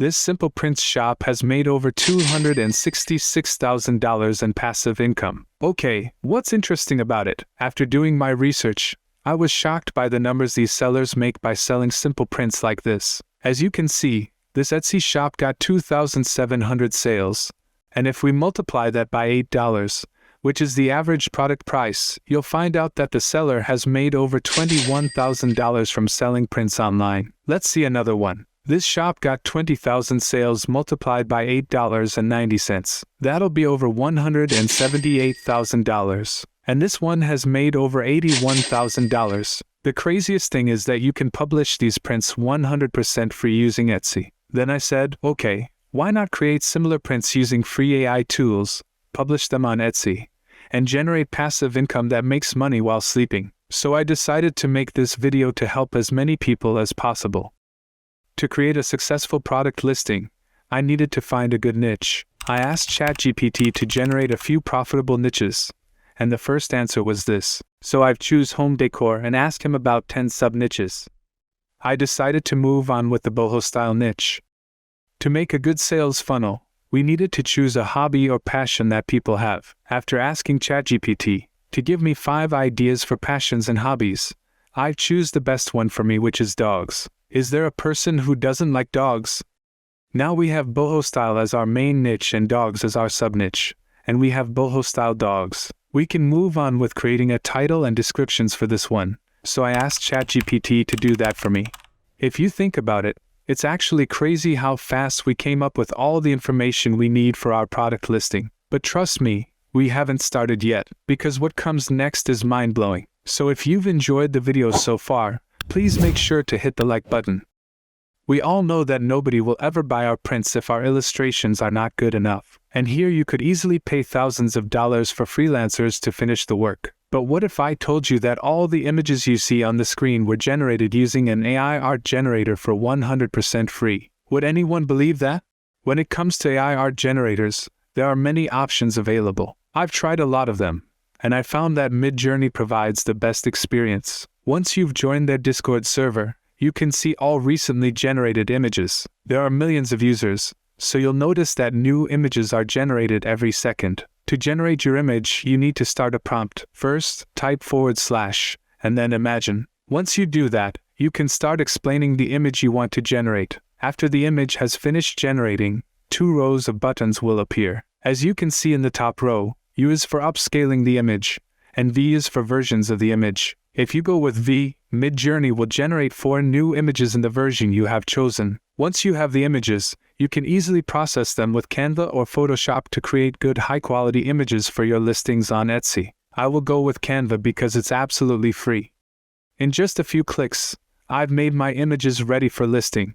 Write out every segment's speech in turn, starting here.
This simple prints shop has made over $266,000 in passive income. Okay, what's interesting about it? After doing my research, I was shocked by the numbers these sellers make by selling simple prints like this. As you can see, this Etsy shop got 2,700 sales. And if we multiply that by $8, which is the average product price, you'll find out that the seller has made over $21,000 from selling prints online. Let's see another one. This shop got 20,000 sales multiplied by $8.90. That'll be over $178,000. And this one has made over $81,000. The craziest thing is that you can publish these prints 100% free using Etsy. Then I said, okay, why not create similar prints using free AI tools, publish them on Etsy, and generate passive income that makes money while sleeping? So I decided to make this video to help as many people as possible. To create a successful product listing, I needed to find a good niche. I asked ChatGPT to generate a few profitable niches, and the first answer was this. So I've choose home decor and asked him about 10 sub-niches. I decided to move on with the boho style niche. To make a good sales funnel, we needed to choose a hobby or passion that people have. After asking ChatGPT to give me 5 ideas for passions and hobbies, I choose the best one for me, which is dogs. Is there a person who doesn't like dogs? Now we have boho style as our main niche and dogs as our sub-niche, and we have boho style dogs. We can move on with creating a title and descriptions for this one, so I asked ChatGPT to do that for me. If you think about it, it's actually crazy how fast we came up with all the information we need for our product listing. But trust me, we haven't started yet, because what comes next is mind-blowing. So if you've enjoyed the video so far, please make sure to hit the like button. We all know that nobody will ever buy our prints if our illustrations are not good enough. And here you could easily pay thousands of dollars for freelancers to finish the work. But what if I told you that all the images you see on the screen were generated using an AI art generator for 100% free? Would anyone believe that? When it comes to AI art generators, there are many options available. I've tried a lot of them, and I found that MidJourney provides the best experience. Once you've joined their Discord server, you can see all recently generated images. There are millions of users, so you'll notice that new images are generated every second. To generate your image, you need to start a prompt. First, type /, and then imagine. Once you do that, you can start explaining the image you want to generate. After the image has finished generating, 2 rows of buttons will appear. As you can see in the top row, U is for upscaling the image, and V is for versions of the image. If you go with V, MidJourney will generate 4 new images in the version you have chosen. Once you have the images, you can easily process them with Canva or Photoshop to create good high-quality images for your listings on Etsy. I will go with Canva because it's absolutely free. In just a few clicks, I've made my images ready for listing.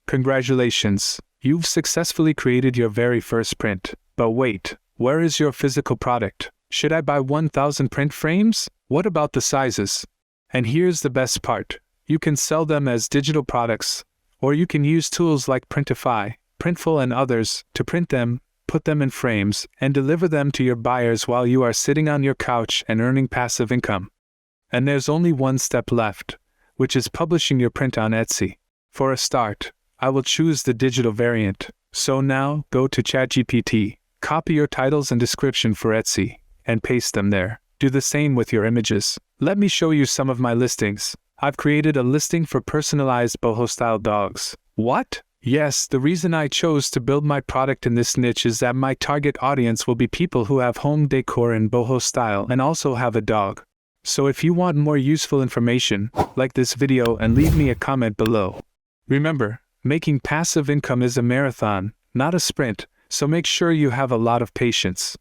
Congratulations, you've successfully created your very first print. But wait, where is your physical product? Should I buy 1,000 print frames? What about the sizes? And here's the best part. You can sell them as digital products, or you can use tools like Printify, Printful and others to print them, put them in frames, and deliver them to your buyers while you are sitting on your couch and earning passive income. And there's only one step left, which is publishing your print on Etsy. For a start, I will choose the digital variant. So now, go to ChatGPT, copy your titles and description for Etsy, and paste them there. Do the same with your images. Let me show you some of my listings. I've created a listing for personalized boho-style dogs. What? Yes, the reason I chose to build my product in this niche is that my target audience will be people who have home decor in boho style and also have a dog. So if you want more useful information, like this video and leave me a comment below. Remember, making passive income is a marathon, not a sprint, so make sure you have a lot of patience.